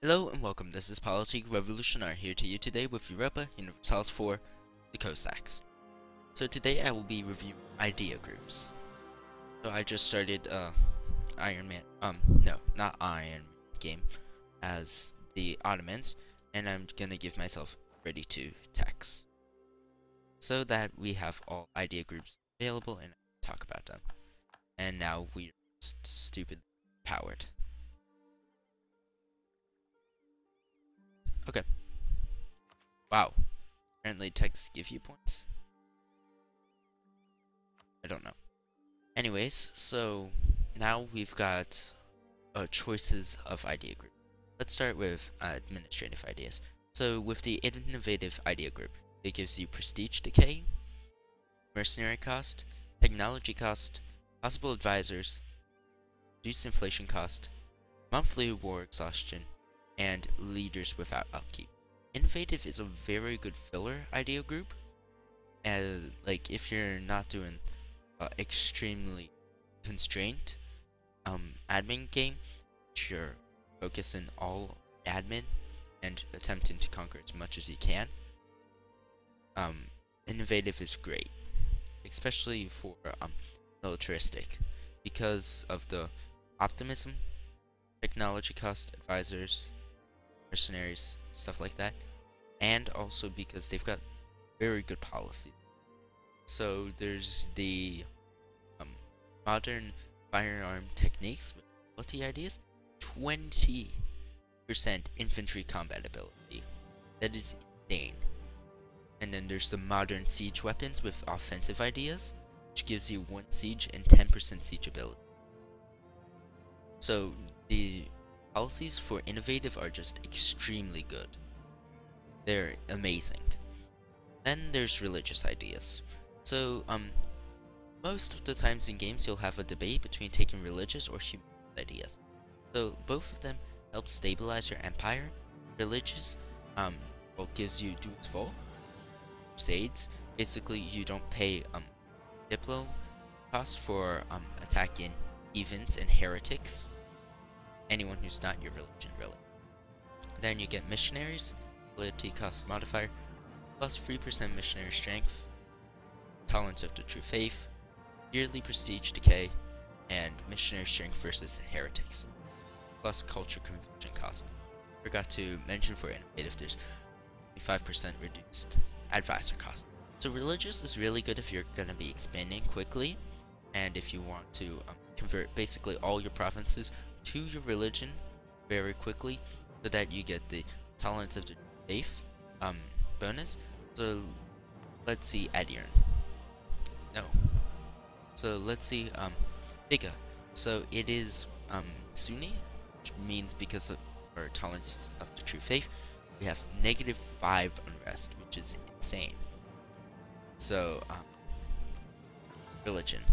Hello and welcome, this is Politique Revolutionary here to you today with Europa Universalis for the Cossacks. So today I will be reviewing idea groups. So I just started Iron Man, no, not Iron Man game as the Ottomans, and I'm gonna give myself ready to tax. So that we have all idea groups available and talk about them. And now we're just stupid powered. Okay. Wow. Apparently texts give you points. I don't know. Anyways, so now we've got choices of idea group. Let's start with administrative ideas. So with the innovative idea group, it gives you prestige decay, mercenary cost, technology cost, possible advisors, reduced inflation cost, monthly war exhaustion, and leaders without upkeep. Innovative is a very good filler idea group, and like if you're not doing extremely constrained admin game, you're focusing all admin and attempting to conquer as much as you can. Innovative is great, especially for militaristic, because of the optimism, technology cost, advisors, mercenaries, stuff like that, and also because they've got very good policy. So there's the modern firearm techniques with quality ideas, 20% infantry combat ability. That is insane. And then there's the modern siege weapons with offensive ideas, which gives you 1 siege and 10% siege ability. So the policies for innovative are just extremely good. They're amazing. Then there's religious ideas. So most of the times in games you'll have a debate between taking religious or human ideas. So both of them help stabilize your empire. Religious well, gives you dues full crusades. Basically you don't pay diplo cost for attacking heathens and heretics, anyone who's not your religion really. Then you get missionaries, ability cost modifier, plus 3% missionary strength, tolerance of the true faith, yearly prestige decay, and missionary strength versus heretics, plus culture conversion cost. Forgot to mention for innovative there's 5% reduced advisor cost. So religious is really good if you're gonna be expanding quickly, and if you want to convert basically all your provinces to your religion very quickly, so that you get the tolerance of the faith bonus. So let's see Adirn. No. So let's see Biga. So it is Sunni, which means because of our tolerance of the true faith, we have -5 unrest, which is insane. So religion.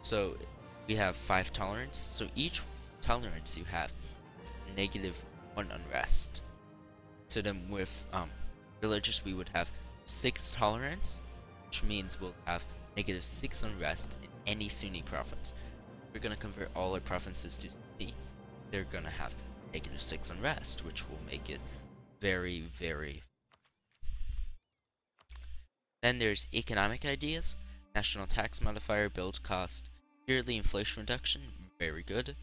So we have 5 tolerance. So each tolerance you have is -1 unrest. So then with religious we would have 6 tolerance, which means we'll have -6 unrest in any Sunni province. If we're gonna convert all our provinces to Sunni, they're gonna have -6 unrest, which will make it very, very. Then there's economic ideas, national tax modifier, build cost, yearly inflation reduction, very good.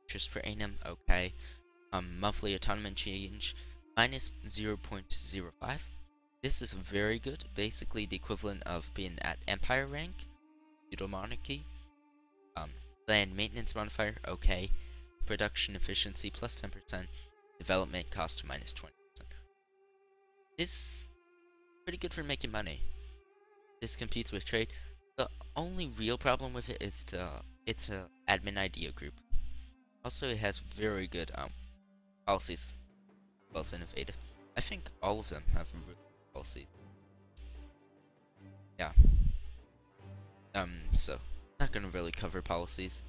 Interest per annum, okay. Monthly autonomy change, -0.05. This is very good, basically the equivalent of being at empire rank, feudal monarchy. Land maintenance modifier, okay. Production efficiency plus 10%, development cost -20%. This is pretty good for making money. This competes with trade. The only real problem with it is it's a admin idea group. Also, it has very good policies, as well as innovative. I think all of them have really good policies. Yeah. So not gonna really cover policies.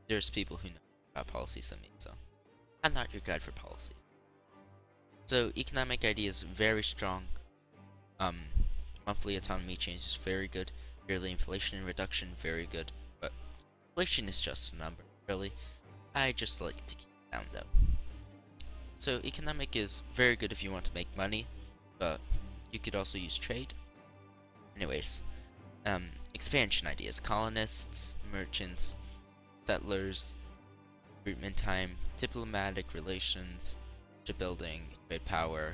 There's people who know about policies than me, so I'm not your guide for policies. So economic ideas very strong. Monthly autonomy change is very good. Yearly inflation reduction very good, but inflation is just a number, really. I just like to keep it down though. So economic is very good if you want to make money, but you could also use trade. Anyways, expansion ideas: colonists, merchants, settlers, recruitment time, diplomatic relations, shipbuilding, trade power,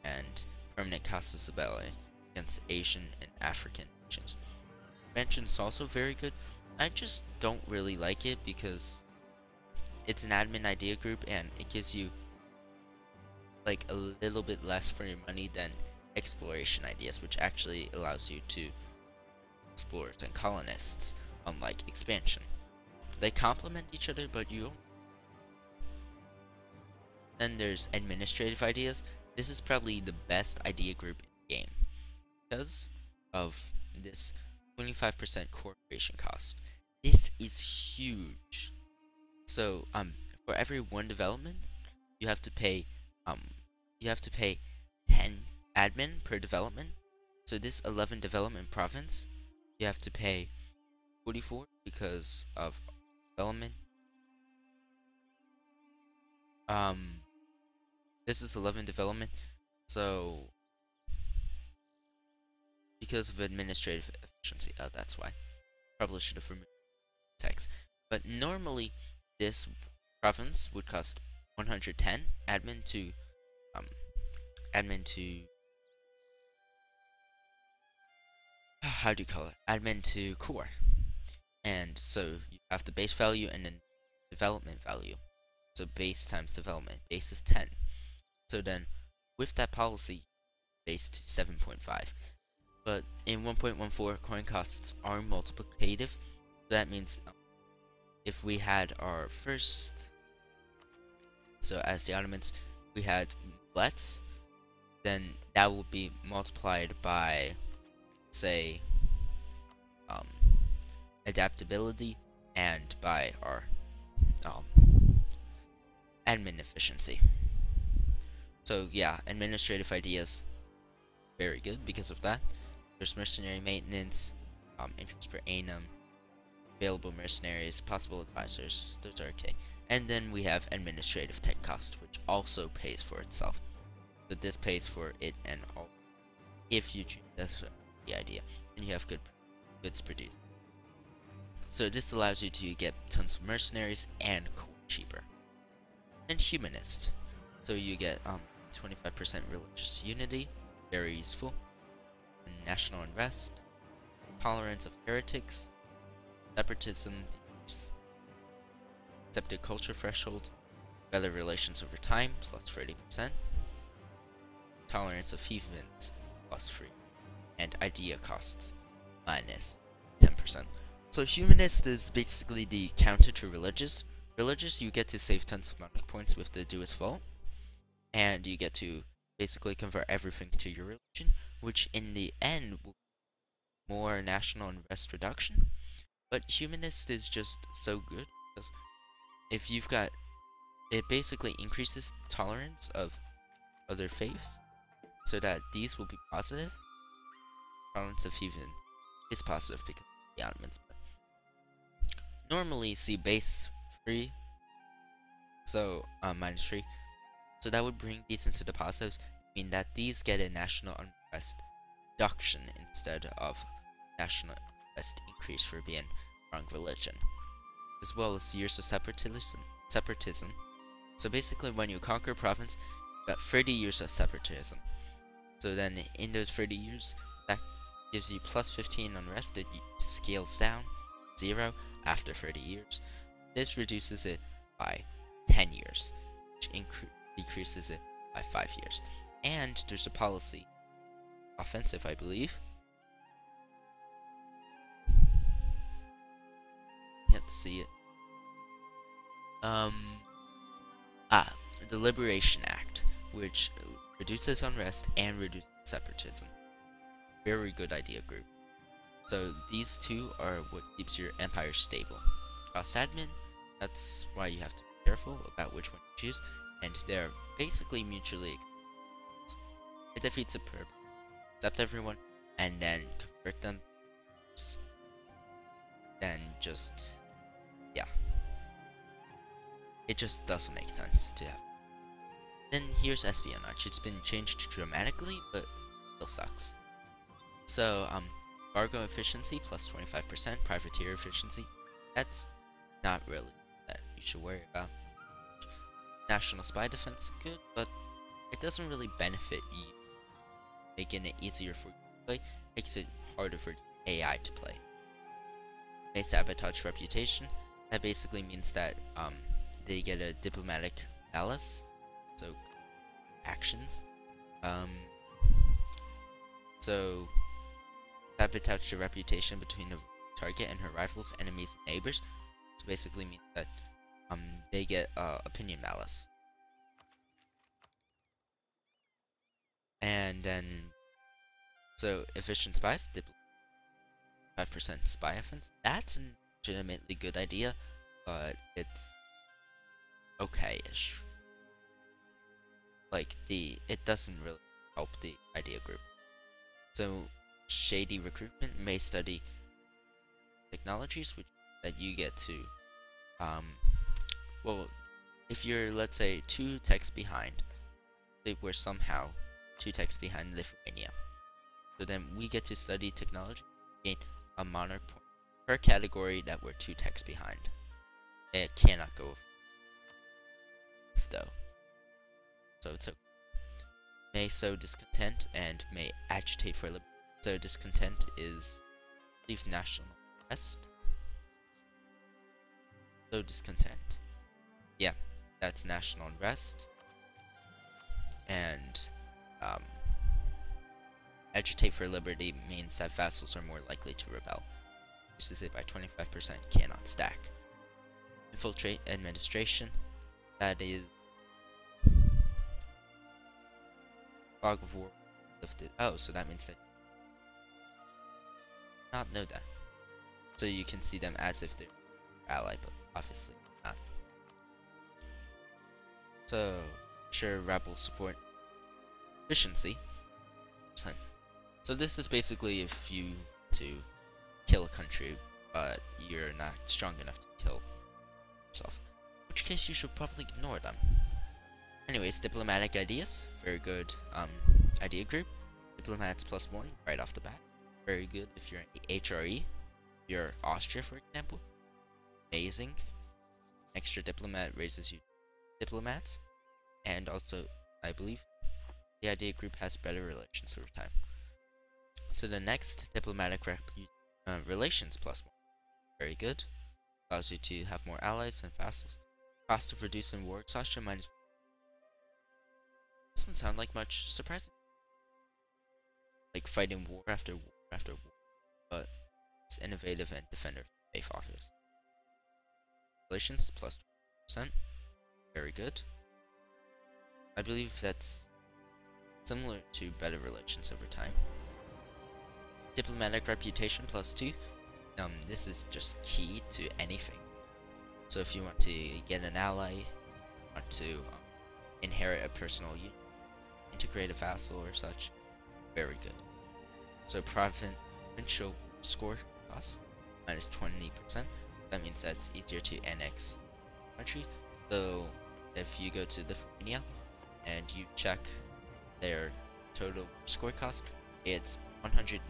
and permanent casus belli against Asian and African nations. Expansion is also very good. I just don't really like it because it's an admin idea group and it gives you like a little bit less for your money than exploration ideas, which actually allows you to explore and colonists, unlike expansion. They complement each other, but you. Then there's administrative ideas. This is probably the best idea group in the game because of this 25% core creation cost. This is huge. So for every one development, you have to pay um 10 admin per development. So this 11 development province, you have to pay 44 because of development. This is 11 development, so because of administrative efficiency, that's why. Probably should have removed text. But normally, this province would cost 110 admin to how do you call it? Admin to core. And so you have the base value and then development value. So base times development. Base is 10. So then with that policy, base to 7.5. But in 1.14, coin costs are multiplicative. So that means if we had our first, so as the Ottomans, we had lets, then that would be multiplied by, say, adaptability and by our admin efficiency. So yeah, administrative ideas, very good because of that. There's mercenary maintenance, interest per annum, available mercenaries, possible advisors, those are okay. And then we have administrative tech cost, which also pays for itself. So this pays for it and all. If you choose, that's the idea, and you have goods produced. So this allows you to get tons of mercenaries and cool cheaper. And humanist, so you get 25% religious unity, very useful. And national unrest, tolerance of heretics, separatism decrease, accepted culture threshold, better relations over time plus 30%, tolerance of heathens plus 3, and idea costs minus 10%. So humanist is basically the counter to religious. Religious, you get to save tons of money points with the Duist Vault, and you get to basically convert everything to your religion, which in the end will be more national unrest reduction. But humanist is just so good because if you've got, it basically increases tolerance of other faiths so that these will be positive. Tolerance of heathen is positive because of the Ottomans. But normally see base 3, so minus 3. So that would bring these into the positives, mean that these get a national unrest reduction instead of national unrest increase for being wrong religion, as well as years of separatism. So basically, when you conquer a province, you got 30 years of separatism. So then, in those 30 years, that gives you plus 15 unrest. It scales down 0 after 30 years. This reduces it by 10 years, which decreases it by 5 years. And there's a policy, offensive, I believe. Can't see it. The Liberation Act, which reduces unrest and reduces separatism. Very good idea group. So these two are what keeps your empire stable. Cost admin, that's why you have to be careful about which one you choose, and they're basically mutually exclusive. It defeats the purpose. Accept everyone, and then convert them. Then just, yeah. It just doesn't make sense to have Then here's espionage. It's been changed dramatically, but still sucks. So, cargo efficiency plus 25%, privateer efficiency. That's not really that you should worry about. National spy defense, good, but it doesn't really benefit you. Making it easier for you to play makes it harder for AI to play. May sabotage reputation. That basically means that they get a diplomatic malice, so actions. So sabotage the reputation between the target and her rivals, enemies, and neighbors. So basically means that they get opinion malice. And then so efficient spies, 5% spy offense. That's a legitimately good idea, but it's okay-ish. Like it doesn't really help the idea group. So shady recruitment may study technologies which that you get to well, if you're, let's say, 2 techs behind, we're somehow 2 techs behind Lithuania. So then we get to study technology, gain a monarch point per category that we're 2 techs behind. It cannot go though. So it's okay. May sow discontent and may agitate for liberty. So discontent is, I believe, national unrest. So discontent. Yeah, that's national unrest. And agitate for liberty means that vassals are more likely to rebel. Reduces it by 25%, cannot stack. Infiltrate administration. That is fog of war lifted. Oh, so that means that not know that. So you can see them as if they're ally, but obviously not. So sure, rebel support efficiency. So this is basically if you to kill a country, but you're not strong enough to kill yourself. In which case you should probably ignore them. Anyways, diplomatic ideas, very good idea group. Diplomats +1 right off the bat. Very good if you're in the HRE. You're Austria, for example. Amazing. Extra diplomat raises you diplomats. And also, I believe, the idea group has better relations over time. So the next, diplomatic relations +1. Very good. Allows you to have more allies and vassals. Cost of reducing war exhaustion minus. Doesn't sound like much, surprising. Like fighting war after war after war. But it's innovative and defender of faith office. Relations +20%. Very good. I believe that's similar to better relations over time. Diplomatic reputation +2. This is just key to anything. So if you want to get an ally, want to inherit a personal unit, integrate a vassal or such, very good. So provincial score cost minus 20%. That means that it's easier to annex country. So if you go to Lithuania and you check their total score cost, it's 158%.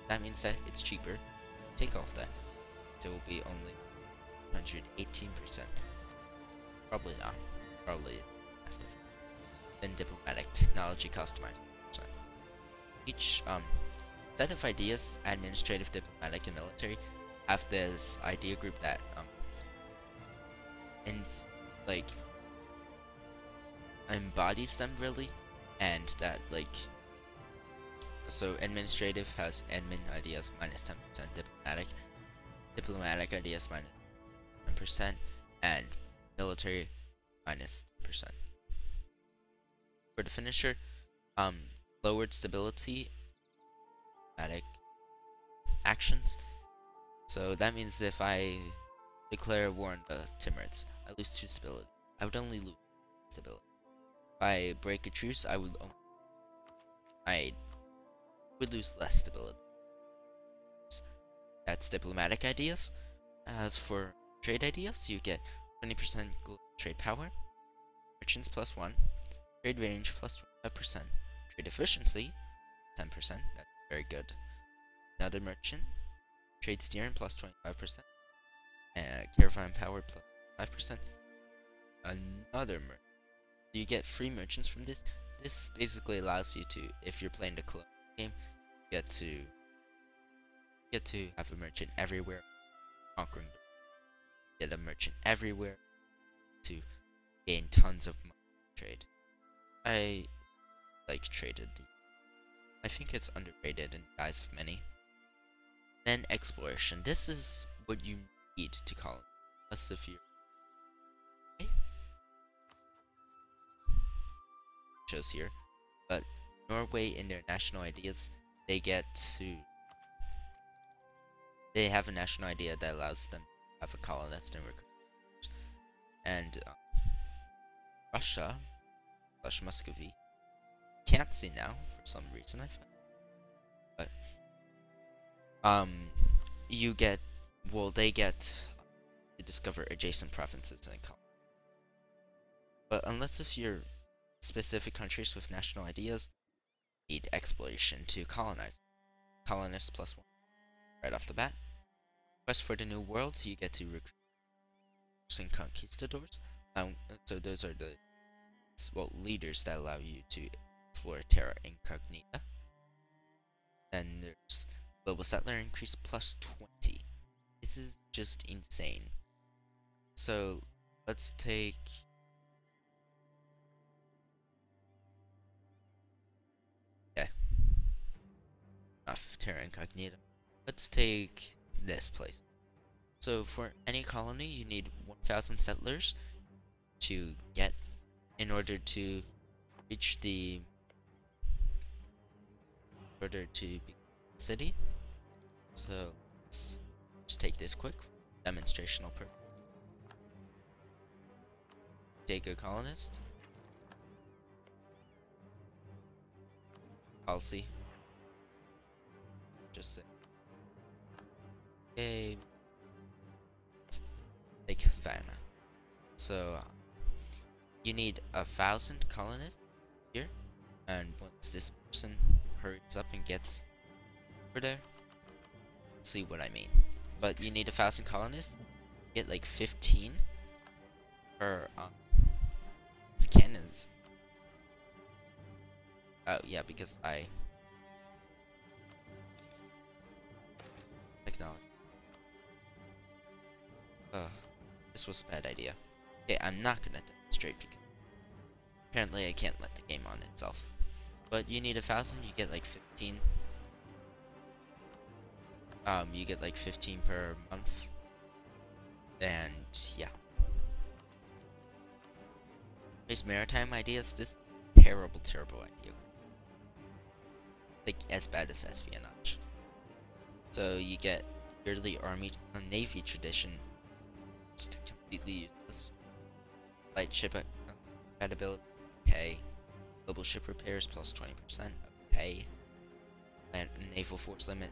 That means that it's cheaper. Take off that, so it will be only 118%. Probably not. Probably after. Then diplomatic technology customized. Each set of ideas, administrative, diplomatic, and military, have this idea group that embodies them really, and that so administrative has admin ideas minus 10%, diplomatic ideas minus 10%, and military minus 10%. For the finisher, lowered stability, diplomatic actions. So that means if I declare war on the Timurids, I lose 2 stability. I would only lose stability. If I break a truce, I would lose less stability. That's diplomatic ideas. As for trade ideas, you get 20% global trade power, merchants plus 1, trade range plus 25%, trade efficiency 10%, that's very good. Another merchant, trade steering plus 25%, and caravan power plus 5%. Another merchant. You get free merchants from this. This basically allows you to, if you're playing the colonial game, get to have a merchant everywhere, conquering, get a merchant everywhere to gain tons of money trade. I like traded. I think it's underrated in the eyes of many. Then exploration. This is what you need to colonize. Unless if you shows here, but Norway in their national ideas, they have a national idea that allows them to have a colonist and recruit. And Russia / Muscovy can't see now for some reason I found, but they get to discover adjacent provinces and colonize. But unless if you're specific countries with national ideas, need exploration to colonize. Colonists plus 1 right off the bat. Quest for the New World, you get to recruit and conquistadors. So those are the leaders that allow you to explore Terra Incognita. Then there's global settler increase plus 20. This is just insane. So let's take enough Terra Incognita. Let's take this place. So for any colony, you need 1,000 settlers to get in order to reach the city. So let's just take this quick demonstrational purpose. Take a colonist. Policy. Just say, okay, take Fana. So you need 1,000 colonists here, and once this person hurries up and gets over there, see what I mean. But you need 1,000 colonists. Get like 15 per it's cannons. Oh yeah, because I technology. This was a bad idea. Okay, I'm not gonna demonstrate because apparently I can't let the game on itself. But you need 1,000, you get like 15. You get like 15 per month. And yeah. There's maritime ideas. This terrible idea. Like as bad as espionage. So you get yearly army navy tradition. It's completely useless. Light ship compatibility, okay. Global ship repairs plus 20%, okay. Land naval force limit,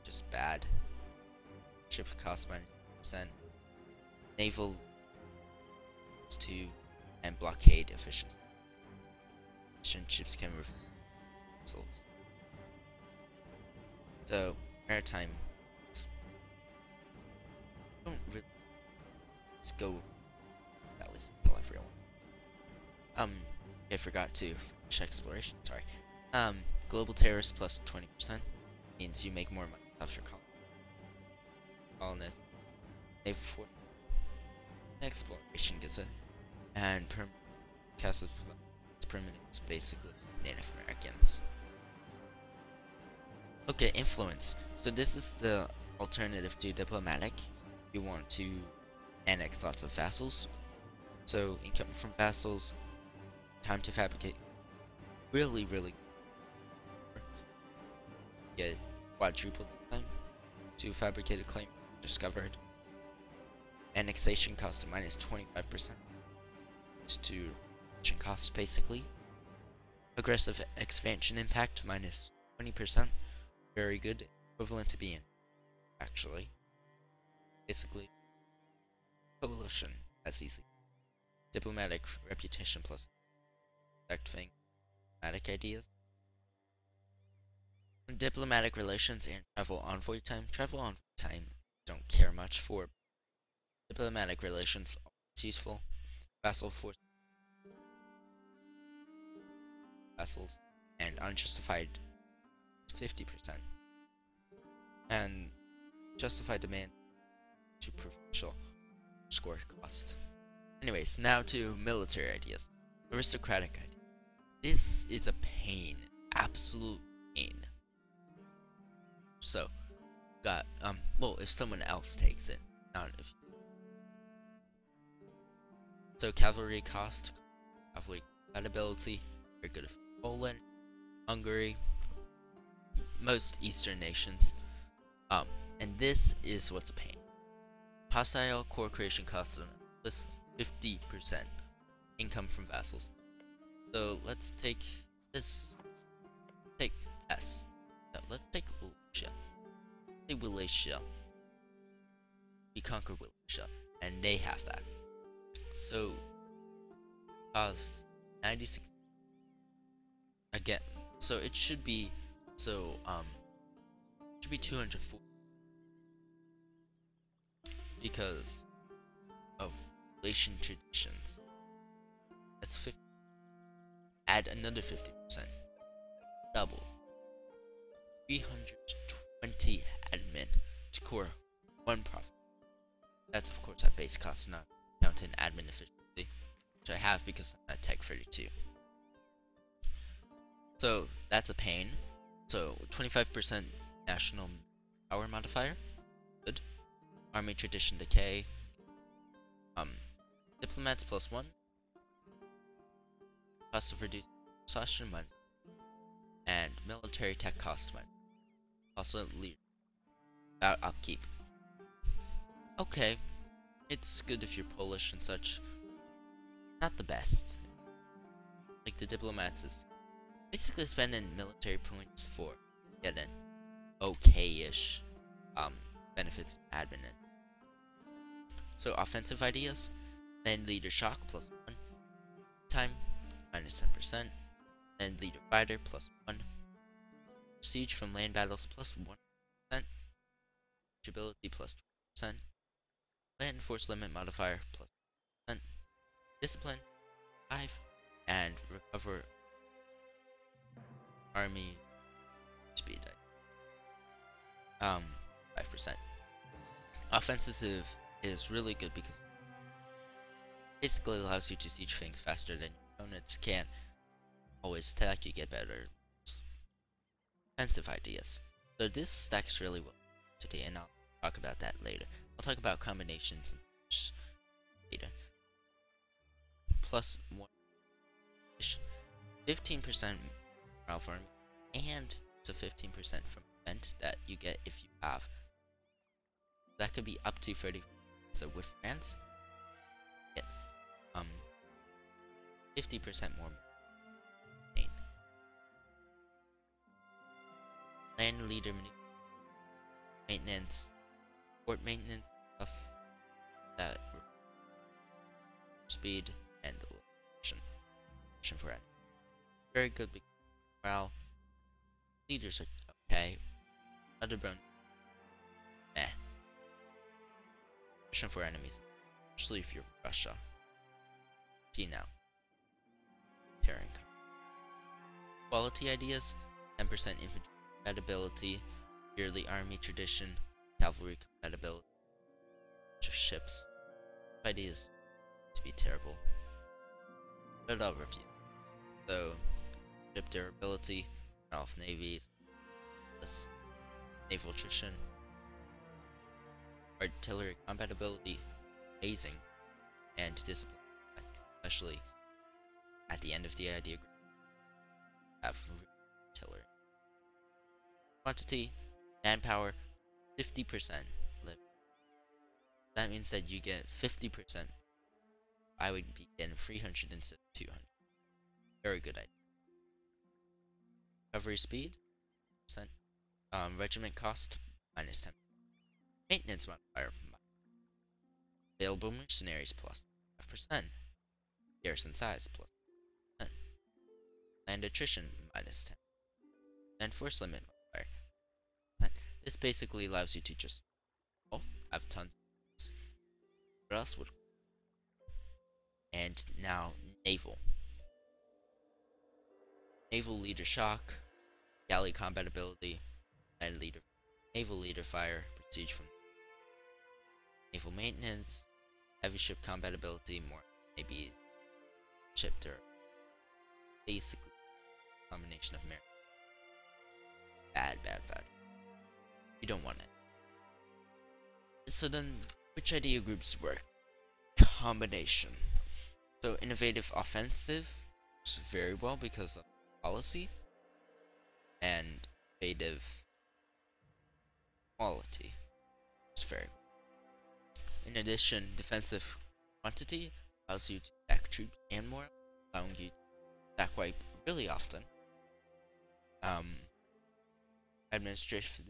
just bad. Ship cost -%. Naval 2 and blockade efficiency. Ships can reverse missiles. So maritime don't really just go at least tell everyone. I forgot to finish exploration, sorry. Global terrorist plus 20% means you make more money off your colonists. Naval force exploration gets it. And cast of permanent is basically Native Americans. Okay, influence. So this is the alternative to diplomatic. You want to annex lots of vassals. So income from vassals, time to fabricate. Really get quadrupled the time to fabricate a claim discovered. Annexation cost of -25%. It's to cost basically. Aggressive expansion impact -20%. Very good, equivalent to being actually. Basically, coalition, that's easy. Diplomatic reputation plus effecting diplomatic ideas. Diplomatic relations and travel envoy time. Travel envoy time don't care much for. Diplomatic relations always useful. Vassal force vassals and unjustified 50%. And justified demand to provincial score cost. Anyways, now to military ideas. Aristocratic idea. This is a pain. Absolute pain. So, got, well, if someone else takes it, not if. So, cavalry cost, cavalry compatibility, very good for Poland, Hungary, most Eastern nations. And this is what's a pain. Hostile core creation cost on this is 50% income from vassals. So let's take this. Take S. No, let's take Wallachia. Say Wallachia. We conquer Wallachia, and they have that. So cost 96 again. So it should be should be 204 because of relation traditions. That's 50. Add another 50%. Double. 320 admin to core 1 profit. That's of course at base cost, not counting admin efficiency, which I have because I'm at Tech 32. So that's a pain. So 25% national power modifier. Good. Army tradition decay. Diplomats +1. Cost of reduced exhaustion -, and military tech cost -. Also lead about upkeep. Okay, it's good if you're Polish and such. Not the best. Like the diplomats is basically spending military points for getting okay-ish benefits admin. So offensive ideas, then leader shock +1, time -10%, then leader fighter +1, siege from land battles +1%, ability +20%, land force limit modifier +1%, discipline 5, and recover army speed 5%. Offensive is really good because it basically allows you to siege things faster than your opponents can. Always attack, you get better defensive ideas. So this stacks really well today, and I'll talk about that later. I'll talk about combinations and such later. +1, 15% morale farming, and to 15% from event that you get if you have. That could be up to 30. So with France, get 50% more land leader maintenance, port maintenance stuff that speed and the location for it. Very good because morale. Leaders are okay. Other bone, meh. Mission for enemies, especially if you're Russia. See now. Terran. Quality ideas: 10% infantry compatibility, yearly army tradition, cavalry compatibility, ships. Ideas to be terrible, but I'll review. So, ship durability, Ralph navies, naval attrition, artillery compatibility, amazing, and discipline, especially at the end of the idea. Have artillery. Quantity, manpower, 50% live. That means that you get 50%. I would be getting 300 instead of 200. Very good idea. Recovery speed, percent. Regiment cost, -10. Maintenance modifier. Available mercenaries +5%. garrison size plus 10, land attrition minus 10, and force limit modifier. This basically allows you to just, oh, have tons of things. What else would? And now naval. Naval leader shock, galley combat ability, and leader. Naval leader fire, prestige from naval maintenance, heavy ship combat ability, more maybe ship turret. Basically, combination of merit. Bad. You don't want it. So then, which idea groups work? Combination. So innovative offensive works very well because of policy, and innovative quality is very well. In addition, defensive quantity allows you to attack troops and more, allowing you to attack wipe really often. Administration.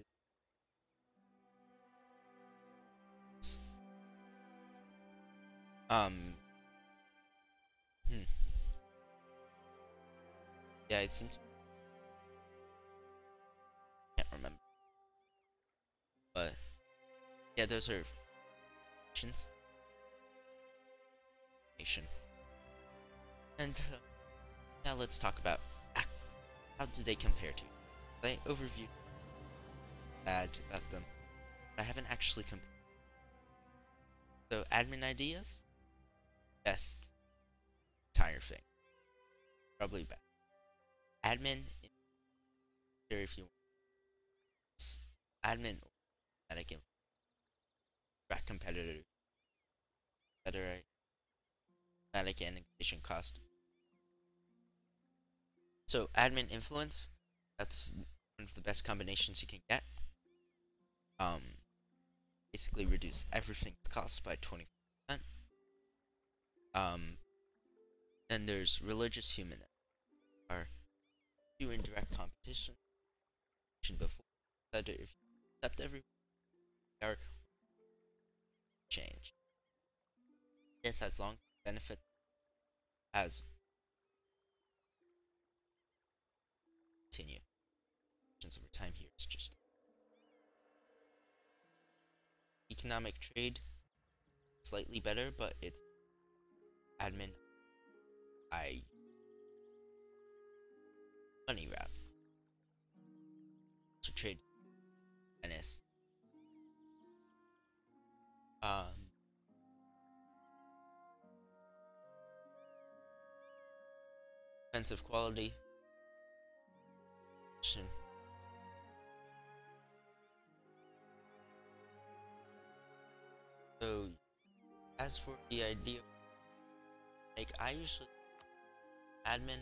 Yeah, it seems. Can't remember. But yeah, those are nations. Nation. And now let's talk about how do they compare to. I overview bad about them. I haven't actually compared. So admin ideas, best entire thing. Probably best. Admin, if you want. Admin, automatic influence, competitor, better automatic annexation cost. So admin influence, that's one of the best combinations you can get. Basically reduce everything's cost by 20%. Then there's religious humanism, are you in direct competition before that if you accept everyone or change. This has long benefit as continue. Over time here is just economic trade, slightly better, but it's admin money route. So trade NS. Defensive quality. So as for the idea, like I usually admin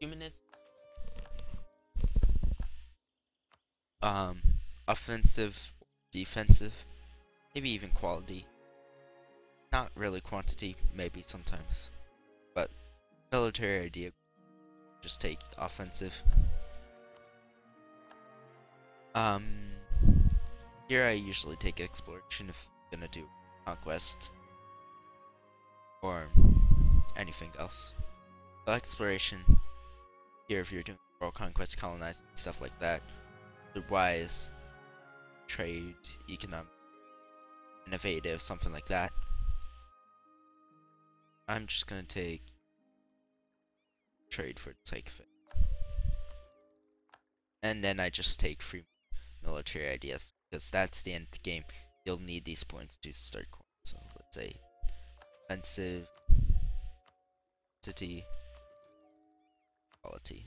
humanist, offensive, defensive, maybe even quality. Not really quantity, maybe sometimes, but military idea, just take offensive. Here I usually take exploration if I'm gonna do conquest or anything else. So exploration here if you're doing world conquest, colonizing, stuff like that. Otherwise, trade, economic, innovative, something like that. I'm just gonna take trade for the sake of it. And then I just take free military ideas, because that's the end of the game. You'll need these points to start coins. So let's say offensive, city, quality.